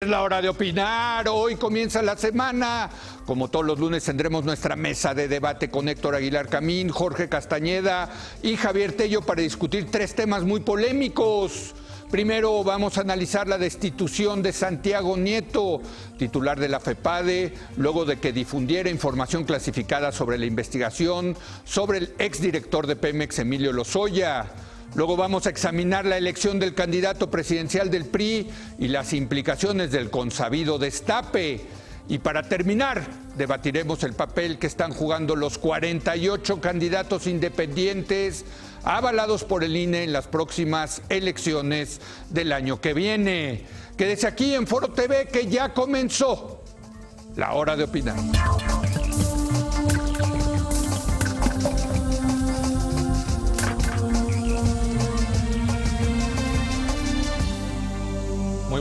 la hora de opinar. Hoy comienza la semana. Como todos los lunes tendremos nuestra mesa de debate con Héctor Aguilar Camín, Jorge Castañeda y Javier Tello para discutir tres temas muy polémicos. Primero vamos a analizar la destitución de Santiago Nieto, titular de la FEPADE, luego de que difundiera información clasificada sobre la investigación sobre el exdirector de Pemex, Emilio Lozoya. Luego vamos a examinar la elección del candidato presidencial del PRI y las implicaciones del consabido destape. Y para terminar, debatiremos el papel que están jugando los 48 candidatos independientes avalados por el INE en las próximas elecciones del año que viene. Quédese aquí en Foro TV que ya comenzó la hora de opinar. Muy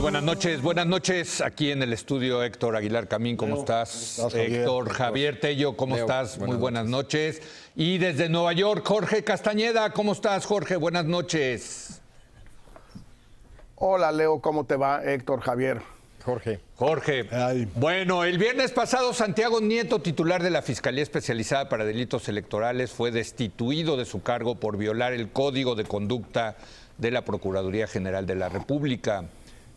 buenas noches. Aquí en el estudio Héctor Aguilar Camín, ¿cómo estás? Héctor, Javier Tello, ¿cómo estás? Muy buenas noches. Y desde Nueva York, Jorge Castañeda, ¿cómo estás, Jorge? Buenas noches. Hola, Leo, ¿cómo te va? Héctor, Javier. Jorge. Bueno, el viernes pasado Santiago Nieto, titular de la Fiscalía Especializada para Delitos Electorales, fue destituido de su cargo por violar el Código de Conducta de la Procuraduría General de la República.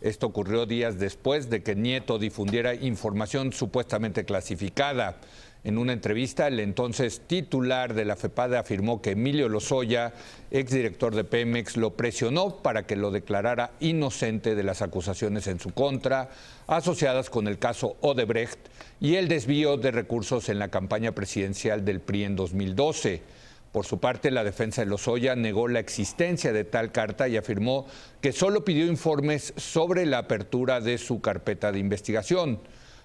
Esto ocurrió días después de que Nieto difundiera información supuestamente clasificada. En una entrevista, el entonces titular de la FEPADE afirmó que Emilio Lozoya, exdirector de Pemex, lo presionó para que lo declarara inocente de las acusaciones en su contra, asociadas con el caso Odebrecht y el desvío de recursos en la campaña presidencial del PRI en 2012. Por su parte, la defensa de Lozoya negó la existencia de tal carta y afirmó que solo pidió informes sobre la apertura de su carpeta de investigación.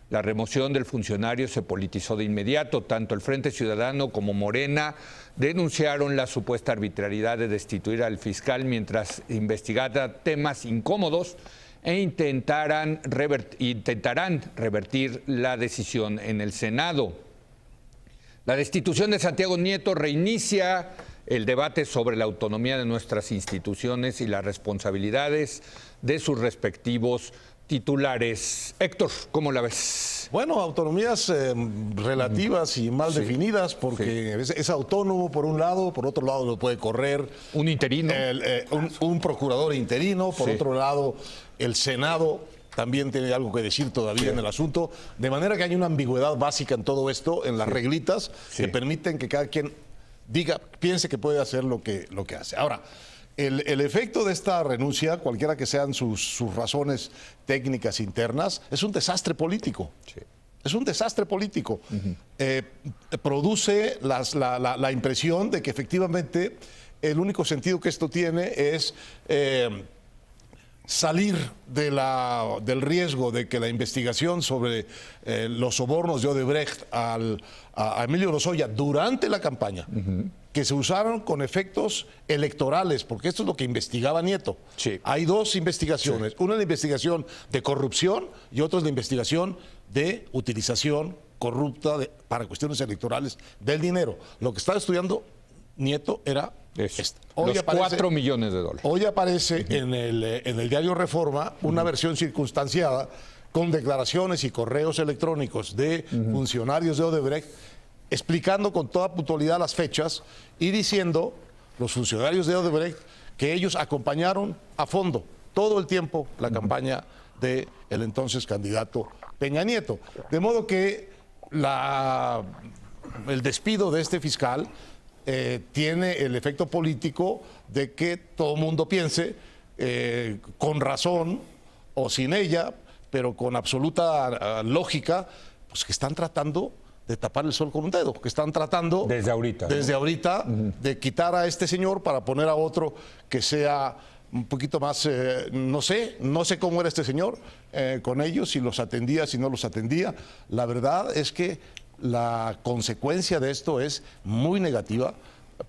La remoción del funcionario se politizó de inmediato. Tanto el Frente Ciudadano como Morena denunciaron la supuesta arbitrariedad de destituir al fiscal mientras investigara temas incómodos e intentarán revertir la decisión en el Senado. La destitución de Santiago Nieto reinicia el debate sobre la autonomía de nuestras instituciones y las responsabilidades de sus respectivos titulares. Héctor, ¿cómo la ves? Bueno, autonomías relativas y mal definidas, porque es autónomo por un lado, por otro lado lo puede correr un interino, un procurador interino, por otro lado el Senado también tiene algo que decir todavía en el asunto, de manera que hay una ambigüedad básica en todo esto, en las reglitas que permiten que cada quien piense que puede hacer lo que hace. Ahora, el efecto de esta renuncia, cualquiera que sean sus razones técnicas internas, es un desastre político. Sí. Es un desastre político. Produce la impresión de que efectivamente el único sentido que esto tiene es salir del riesgo de que la investigación sobre los sobornos de Odebrecht a Emilio Lozoya durante la campaña, que se usaron con efectos electorales, porque esto es lo que investigaba Nieto. Sí. Hay dos investigaciones, una es la investigación de corrupción y otra es la investigación de utilización corrupta para cuestiones electorales del dinero. Lo que estaba estudiando Nieto era los 4 millones de dólares. Hoy aparece en el diario Reforma una versión circunstanciada con declaraciones y correos electrónicos de funcionarios de Odebrecht explicando con toda puntualidad las fechas y diciendo, los funcionarios de Odebrecht, que ellos acompañaron a fondo todo el tiempo la campaña del entonces candidato Peña Nieto. De modo que el despido de este fiscal tiene el efecto político de que todo el mundo piense, con razón o sin ella, pero con absoluta lógica, pues que están tratando de tapar el sol con un dedo, que están tratando desde ahorita de quitar a este señor para poner a otro que sea un poquito más, no sé cómo era este señor con ellos, si los atendía, si no los atendía. La verdad es que la consecuencia de esto es muy negativa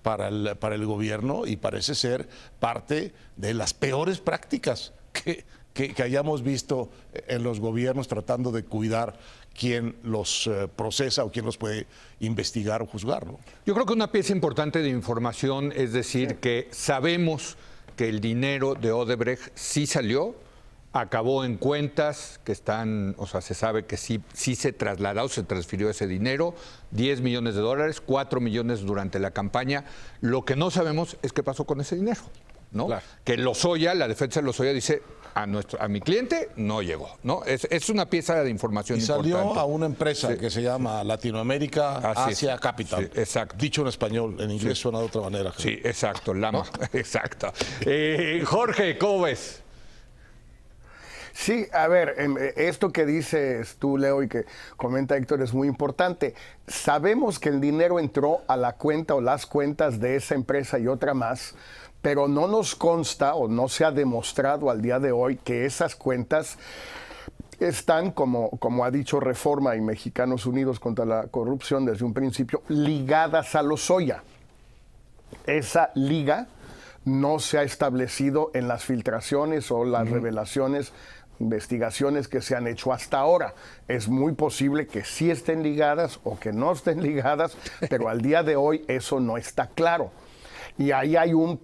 para el gobierno y parece ser parte de las peores prácticas que hayamos visto en los gobiernos tratando de cuidar quién los procesa o quién los puede investigar o juzgar, ¿no? Yo creo que una pieza importante de información es decir que sabemos que el dinero de Odebrecht sí salió acabó en cuentas que están, o sea, se sabe que sí se trasladó, se transfirió ese dinero, $10 millones, 4 millones durante la campaña. Lo que no sabemos es qué pasó con ese dinero, ¿no? Claro. Que Lozoya, la defensa de Lozoya dice, a mi cliente no llegó, ¿no? Es una pieza de información importante. Y salió a una empresa que se llama Latinoamérica Asia Capital. Sí, exacto. Dicho en español, en inglés suena de otra manera. Creo. Sí, exacto, Lama, ¿no? Exacto. Jorge, ¿cómo ves? Sí, a ver, esto que dices tú, Leo, y que comenta Héctor es muy importante. Sabemos que el dinero entró a la cuenta o las cuentas de esa empresa y otra más, pero no nos consta o no se ha demostrado al día de hoy que esas cuentas están, como ha dicho Reforma y Mexicanos Unidos contra la Corrupción desde un principio, ligadas a Lozoya. Esa liga no se ha establecido en las filtraciones o las revelaciones, investigaciones que se han hecho hasta ahora. Es muy posible que sí estén ligadas o que no estén ligadas, pero al día de hoy eso no está claro. Y ahí hay un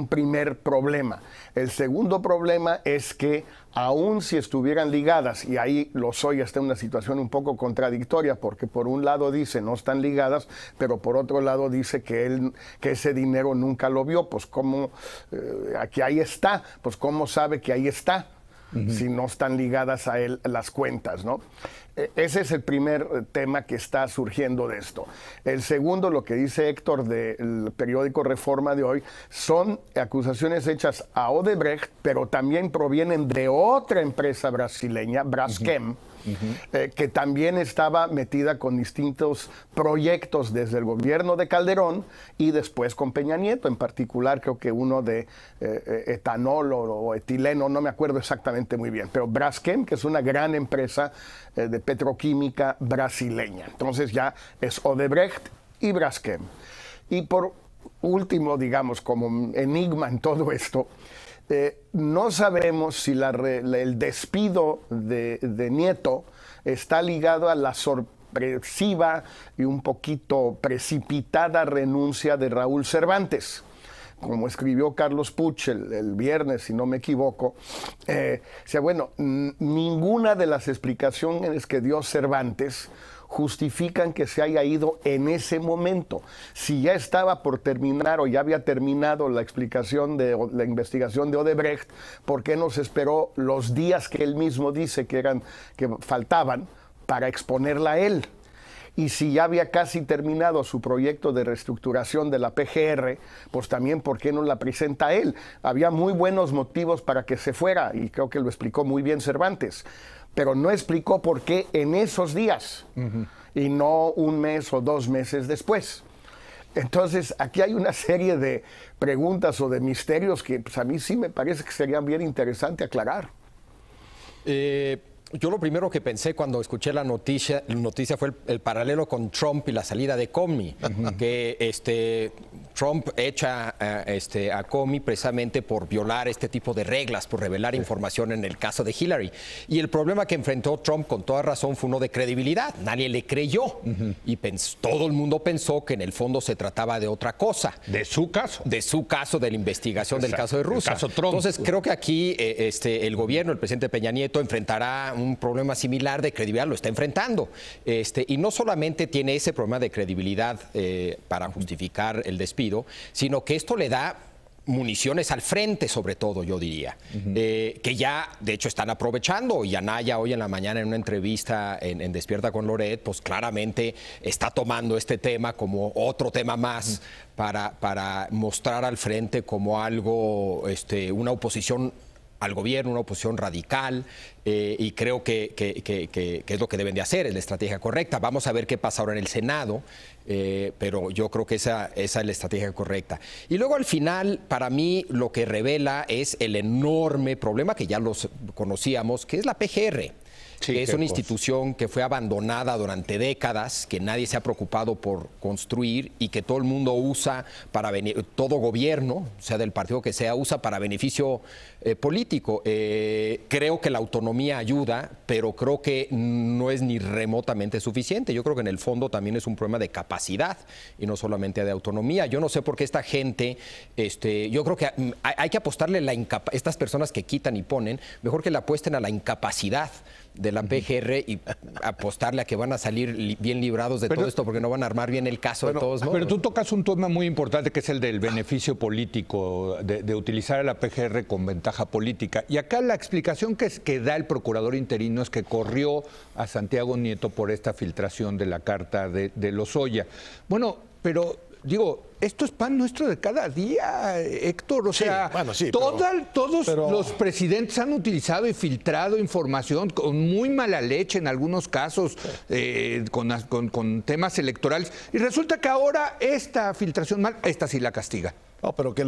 primer problema. El segundo problema es que aun si estuvieran ligadas, y ahí Lozoya está en una situación un poco contradictoria, porque por un lado dice no están ligadas, pero por otro lado dice que ese dinero nunca lo vio. Pues cómo, aquí ahí está, pues cómo sabe que ahí está, si no están ligadas a él las cuentas, ¿no? Ese es el primer tema que está surgiendo de esto. El segundo, lo que dice Héctor del periódico Reforma de hoy, son acusaciones hechas a Odebrecht, pero también provienen de otra empresa brasileña, Braskem, que también estaba metida con distintos proyectos desde el gobierno de Calderón y después con Peña Nieto, en particular creo que uno de etanol o etileno, no me acuerdo exactamente muy bien, pero Braskem, que es una gran empresa de petroquímica brasileña. Entonces ya es Odebrecht y Braskem. Y por último, digamos, como enigma en todo esto, no sabemos si el despido de Nieto está ligado a la sorpresiva y un poquito precipitada renuncia de Raúl Cervantes. Como escribió Carlos Puch el viernes, si no me equivoco, bueno, ninguna de las explicaciones que dio Cervantes justifican que se haya ido en ese momento. Si ya estaba por terminar o ya había terminado la explicación de la investigación de Odebrecht, ¿por qué no se esperó los días que él mismo dice que faltaban para exponerla a él? Y si ya había casi terminado su proyecto de reestructuración de la PGR, pues también ¿por qué no la presenta él? Había muy buenos motivos para que se fuera, y creo que lo explicó muy bien Cervantes, pero no explicó por qué en esos días y no un mes o 2 meses después. Entonces, aquí hay una serie de preguntas o de misterios que pues, a mí sí me parece que sería bien interesante aclarar. Yo lo primero que pensé cuando escuché la noticia fue el paralelo con Trump y la salida de Comey, que Trump echa a Comey precisamente por violar este tipo de reglas, por revelar información en el caso de Hillary. Y el problema que enfrentó Trump con toda razón fue uno de credibilidad. Nadie le creyó y todo el mundo pensó que en el fondo se trataba de otra cosa. ¿De su caso? De su caso, de la investigación del caso de Rusia. El caso Trump. Entonces creo que aquí el gobierno, el presidente Peña Nieto, enfrentará un problema similar de credibilidad, lo está enfrentando. Y no solamente tiene ese problema de credibilidad para justificar el despido, sino que esto le da municiones al frente, sobre todo, yo diría, que ya, de hecho, están aprovechando. Y Anaya hoy en la mañana en una entrevista en Despierta con Loret, pues claramente está tomando este tema como otro tema más para mostrar al frente como algo, una oposición al gobierno, una oposición radical, y creo que es lo que deben de hacer, es la estrategia correcta. Vamos a ver qué pasa ahora en el Senado, pero yo creo que esa es la estrategia correcta. Y luego al final, para mí, lo que revela es el enorme problema que ya los conocíamos, que es la PGR. Sí, que es una institución que fue abandonada durante décadas, que nadie se ha preocupado por construir y que todo el mundo usa para todo gobierno, sea del partido que sea, usa para beneficio político. Creo que la autonomía ayuda, pero creo que no es ni remotamente suficiente. Yo creo que en el fondo también es un problema de capacidad y no solamente de autonomía. Yo no sé por qué esta gente, yo creo que hay que apostarle estas personas que quitan y ponen, mejor que le apuesten a la incapacidad de la PGR y apostarle a que van a salir bien librados de todo esto porque no van a armar bien el caso de todos modos. Pero tú tocas un tema muy importante que es el del beneficio político, de utilizar a la PGR con ventaja política. Y acá la explicación que da el procurador interino es que corrió a Santiago Nieto por esta filtración de la carta de Lozoya. Bueno, pero digo, esto es pan nuestro de cada día, Héctor. O sea, todos los presidentes han utilizado y filtrado información con muy mala leche en algunos casos, con temas electorales. Y resulta que ahora esta filtración mal, esta sí la castiga. No, pero que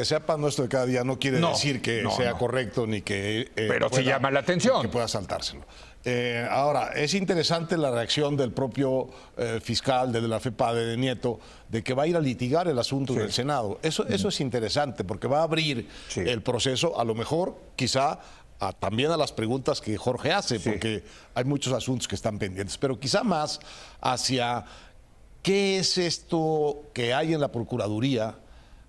sea pan nuestro de cada día no quiere decir que sea correcto ni que... pero sí llama la atención. Que pueda saltárselo. Ahora, es interesante la reacción del propio fiscal de la FEPADE de Nieto de que va a ir a litigar el asunto en el Senado. Eso es interesante porque va a abrir el proceso, a lo mejor, quizá, también a las preguntas que Jorge hace, porque hay muchos asuntos que están pendientes, pero quizá más hacia qué es esto que hay en la Procuraduría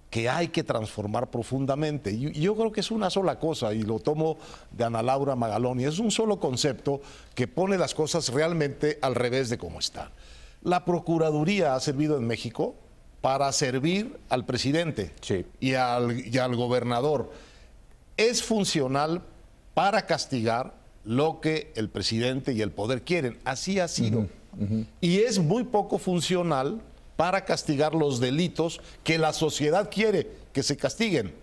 que hay que transformar profundamente. Y yo creo que es una sola cosa, y lo tomo de Ana Laura Magaloni, es un solo concepto que pone las cosas realmente al revés de cómo están. La Procuraduría ha servido en México para servir al presidente y al gobernador. Es funcional para castigar lo que el presidente y el poder quieren. Así ha sido. Y es muy poco funcional para castigar los delitos que la sociedad quiere que se castiguen.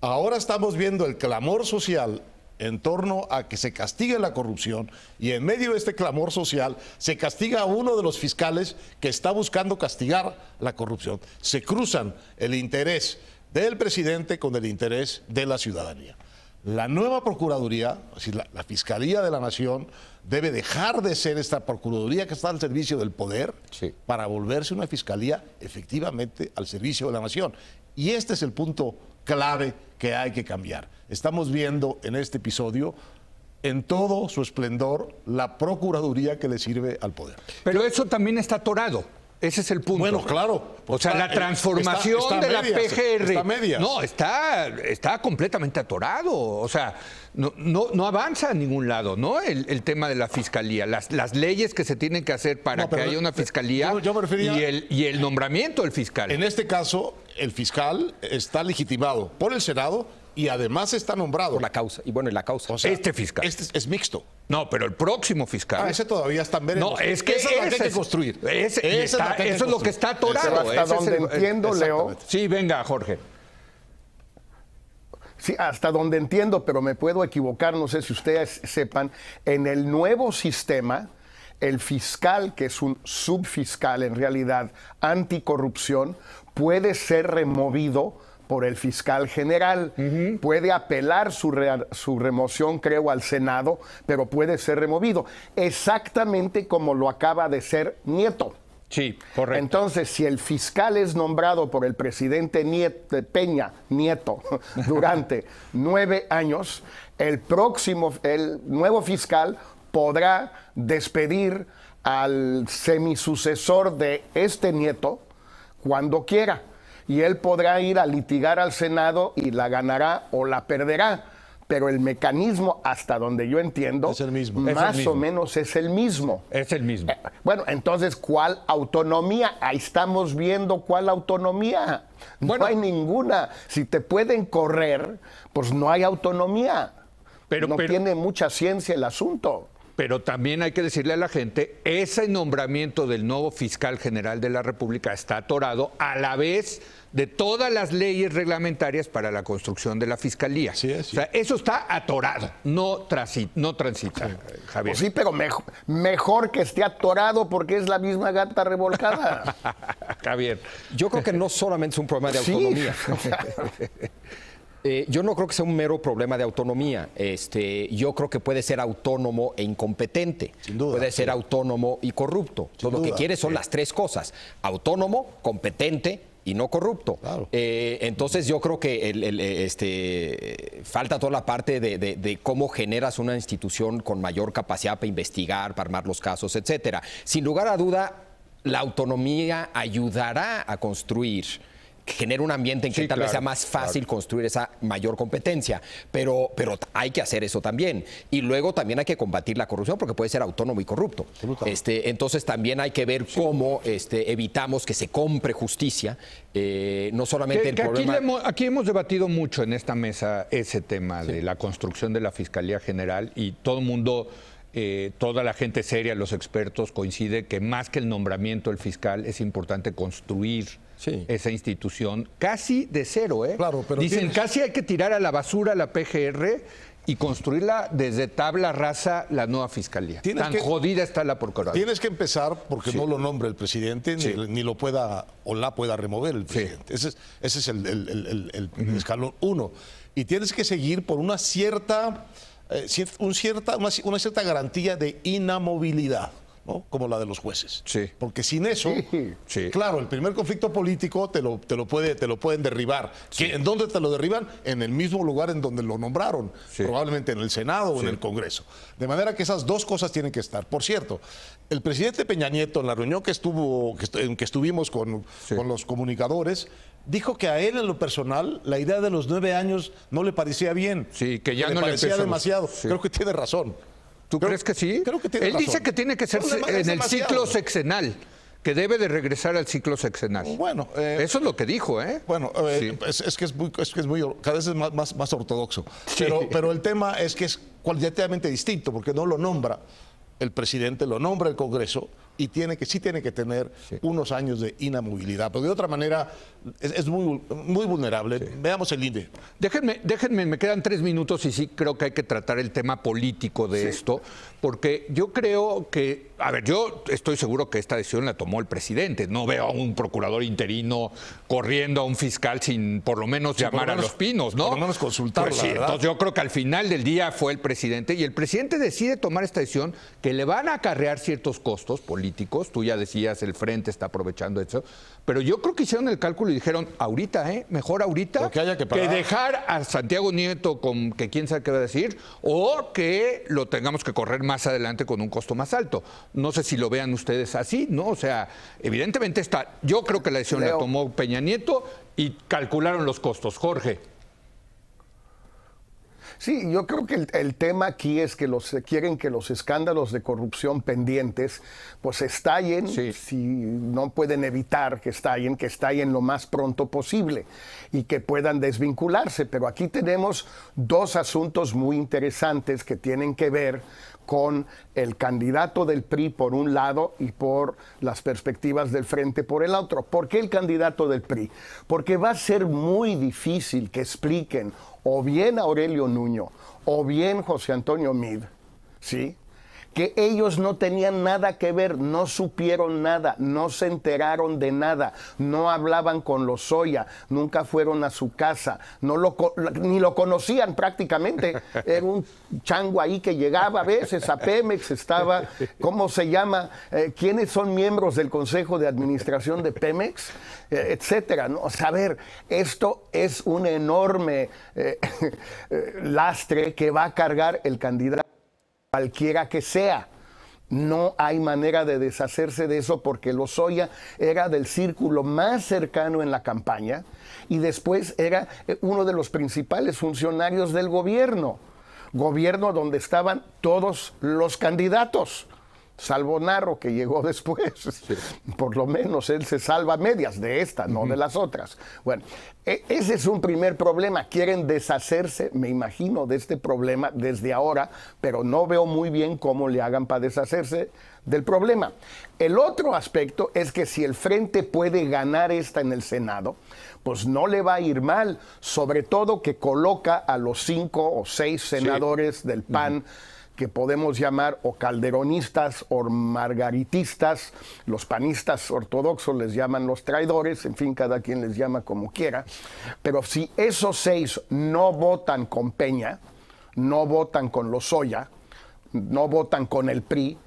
Ahora estamos viendo el clamor social en torno a que se castigue la corrupción y en medio de este clamor social se castiga a uno de los fiscales que está buscando castigar la corrupción. Se cruzan el interés del presidente con el interés de la ciudadanía. La nueva Procuraduría, es decir, la Fiscalía de la Nación, debe dejar de ser esta Procuraduría que está al servicio del poder para volverse una Fiscalía efectivamente al servicio de la Nación. Y este es el punto clave que hay que cambiar. Estamos viendo en este episodio, en todo su esplendor, la Procuraduría que le sirve al poder. Pero eso también está atorado. Ese es el punto. Bueno, claro. O sea, la transformación de la PGR. Está medias. No, está completamente atorado. O sea, no avanza a ningún lado, ¿no? El tema de la fiscalía. Las leyes que se tienen que hacer para que haya una fiscalía yo me refería, y el nombramiento del fiscal. En este caso, el fiscal está legitimado por el Senado y además está nombrado. Por la causa. Y bueno, y la causa. O sea, este fiscal. Este es mixto. No, pero el próximo fiscal. Ese todavía está en veremos. No, es que esa es la que hay que construir. Eso es lo que está atorado. Pero hasta donde entiendo, Leo. Sí, venga, Jorge. Sí, hasta donde entiendo, pero me puedo equivocar, no sé si ustedes sepan, en el nuevo sistema, el fiscal, que es un subfiscal en realidad, anticorrupción, puede ser removido por el fiscal general. Puede apelar su remoción, creo, al Senado, pero puede ser removido. Exactamente como lo acaba de ser Nieto. Sí, correcto. Entonces, si el fiscal es nombrado por el presidente Peña Nieto durante 9 años, el nuevo fiscal podrá despedir al semisucesor de este Nieto cuando quiera. Y él podrá ir a litigar al Senado y la ganará o la perderá. Pero el mecanismo, hasta donde yo entiendo, es el mismo. Más o menos es el mismo. Es el mismo. Bueno, entonces, ¿cuál autonomía? Ahí estamos viendo cuál autonomía. No hay ninguna. Si te pueden correr, pues no hay autonomía. No tiene mucha ciencia el asunto. Pero también hay que decirle a la gente, ese nombramiento del nuevo fiscal general de la República está atorado a la vez de todas las leyes reglamentarias para la construcción de la fiscalía. Sí, sí. O sea, eso está atorado, no transita, Javier. Pues sí, pero mejor que esté atorado porque es la misma gata revolcada. Javier. Yo creo que no solamente es un problema de autonomía. Yo no creo que sea un mero problema de autonomía. Yo creo que puede ser autónomo e incompetente. Sin duda, puede ser autónomo y corrupto. Entonces, lo que quiere son las tres cosas: autónomo, competente y no corrupto. Claro. Entonces yo creo que falta toda la parte de cómo generas una institución con mayor capacidad para investigar, para armar los casos, etcétera. Sin lugar a duda, la autonomía ayudará a construir, genera un ambiente en que tal vez sea más fácil construir esa mayor competencia, pero hay que hacer eso también. Y luego también hay que combatir la corrupción, porque puede ser autónomo y corrupto. Entonces también hay que ver cómo evitamos que se compre justicia, no solamente el problema... Aquí hemos debatido mucho en esta mesa ese tema de la construcción de la Fiscalía General, y todo el mundo... toda la gente seria, los expertos, coincide que más que el nombramiento del fiscal es importante construir esa institución casi de cero. Claro, pero dicen casi hay que tirar a la basura la PGR y construirla desde tabla rasa la nueva fiscalía. Tan jodida está la Procuraduría. Tienes que empezar porque no lo nombre el presidente, ni lo pueda o la pueda remover el presidente. Ese es el escalón 1. Y tienes que seguir por una cierta garantía de inamovilidad, ¿no? Como la de los jueces. Porque sin eso, claro, el primer conflicto político te lo pueden derribar. ¿En dónde te lo derriban? En el mismo lugar en donde lo nombraron, probablemente en el Senado o en el Congreso. De manera que esas dos cosas tienen que estar. Por cierto, el presidente Peña Nieto, en la reunión en que estuvimos con los comunicadores, dijo que a él, en lo personal, la idea de los 9 años no le parecía bien. Que ya no le parecía demasiado. Creo que tiene razón. ¿Tú crees que sí? Creo que tiene razón. Él dice que tiene que ser en el ciclo sexenal, que debe de regresar al ciclo sexenal. Bueno, eso es lo que dijo, ¿eh? Bueno, es que es muy, cada vez es más ortodoxo. Pero el tema es que es cualitativamente distinto, porque no lo nombra el presidente, lo nombra el Congreso, y sí tiene que tener unos años de inamovilidad, porque de otra manera es muy vulnerable. Veamos el INE. Déjenme, me quedan 3 minutos y sí creo que hay que tratar el tema político de esto, porque yo creo que, yo estoy seguro que esta decisión la tomó el presidente. No veo a un procurador interino corriendo a un fiscal sin por lo menos llamar a Los Pinos, ¿no? Por lo menos consultarlo, Pues entonces yo creo que al final del día fue el presidente, y el presidente decide tomar esta decisión que le van a acarrear ciertos costos políticos. Tú ya decías, el Frente está aprovechando eso, pero yo creo que hicieron el cálculo y dijeron, mejor ahorita que dejar a Santiago Nieto con que quién sabe qué va a decir, o que lo tengamos que correr más adelante con un costo más alto. No sé si lo vean ustedes así, ¿no? O sea, evidentemente yo creo que la decisión la tomó Peña Nieto y calcularon los costos. Jorge. Sí, yo creo que el tema aquí es que quieren que los escándalos de corrupción pendientes pues estallen, si no pueden evitar que estallen lo más pronto posible y que puedan desvincularse. Pero aquí tenemos 2 asuntos muy interesantes que tienen que ver con el candidato del PRI por un lado y por las perspectivas del Frente por el otro. ¿Por qué el candidato del PRI? Porque va a ser muy difícil que expliquen o bien Aurelio Nuño o bien José Antonio Meade, ¿sí?, que ellos no tenían nada que ver, no supieron nada, no se enteraron de nada, no hablaban con Lozoya, nunca fueron a su casa, ni lo conocían prácticamente. Era un chango ahí que llegaba a veces a Pemex, estaba, ¿cómo se llama? ¿Quiénes son miembros del Consejo de Administración de Pemex? Etcétera, ¿no? O sea, a ver, esto es un enorme lastre que va a cargar el candidato, cualquiera que sea. No hay manera de deshacerse de eso, porque Lozoya era del círculo más cercano en la campaña y después era uno de los principales funcionarios del gobierno donde estaban todos los candidatos, salvo Narro, que llegó después. Por lo menos él se salva a medias de esta, no de las otras. Bueno, ese es un primer problema. Quieren deshacerse, me imagino, de este problema desde ahora, pero no veo muy bien cómo le hagan para deshacerse del problema. El otro aspecto es que si el Frente puede ganar esta en el Senado, pues no le va a ir mal, sobre todo que coloca a los 5 o 6 senadores del PAN que podemos llamar o calderonistas o margaritistas, los panistas ortodoxos les llaman los traidores, en fin, cada quien les llama como quiera, pero si esos 6 no votan con Peña, no votan con Lozoya, no votan con el PRI,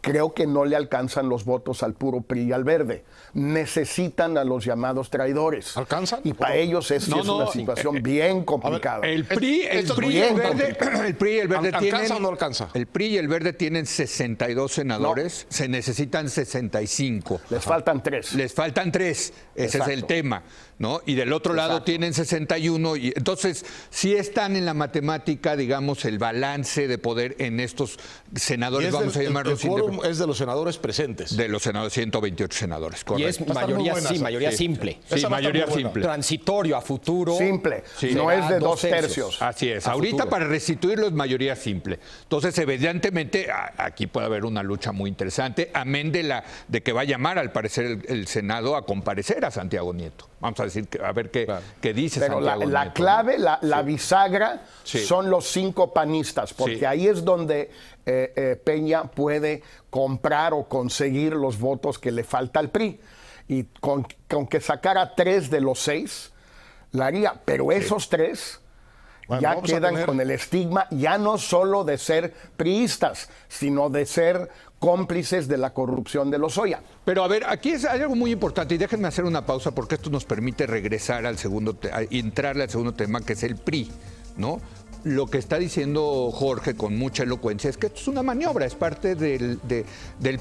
creo que no le alcanzan los votos al puro PRI y al Verde. Necesitan a los llamados traidores. ¿Alcanzan? Y para ellos es una situación bien complicada. El PRI y el Verde tienen... ¿Alcanza o no alcanza? El PRI y el Verde tienen 62 senadores, se necesitan 65. Les faltan 3. Les faltan 3, ese es el tema, ¿no? Y del otro lado tienen 61. Y entonces, sí están en la matemática, digamos, el balance de poder en estos senadores, vamos a llamarlos. El quórum es de los senadores presentes. De los senadores, 128 senadores, correcto. Y es mayoría, mayoría simple. Sí, mayoría simple. Transitorio a futuro. Simple, no es de 2 tercios. Así es, ahorita para restituirlo es mayoría simple. Entonces, evidentemente, aquí puede haber una lucha muy interesante, amén de que va a llamar, al parecer, el Senado a comparecer a Santiago Nieto. Vamos a decir, a ver qué dice Pero Santiago Nieto. la clave, la bisagra, son los 5 panistas, porque ahí es donde Peña puede comprar o conseguir los votos que le falta al PRI. Y con que sacara 3 de los 6, la haría. Pero esos 3 ya quedan con el estigma, ya no solo de ser priistas, sino de ser cómplices de la corrupción de Lozoya. Pero a ver, aquí hay algo muy importante y déjenme hacer una pausa porque esto nos permite regresar al entrarle al segundo tema, que es el PRI, ¿no? Lo que está diciendo Jorge con mucha elocuencia es que esto es una maniobra, es parte del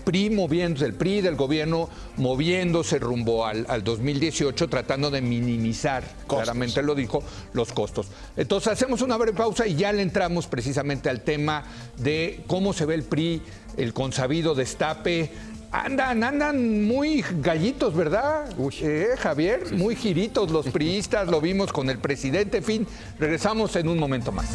PRI moviéndose, del PRI, del gobierno moviéndose rumbo al 2018, tratando de minimizar, claramente lo dijo, los costos. Entonces hacemos una breve pausa y ya le entramos precisamente al tema de cómo se ve el PRI, el consabido destape. Andan muy gallitos, ¿verdad? Javier, muy giritos los priistas, lo vimos con el presidente. En fin, regresamos en un momento más.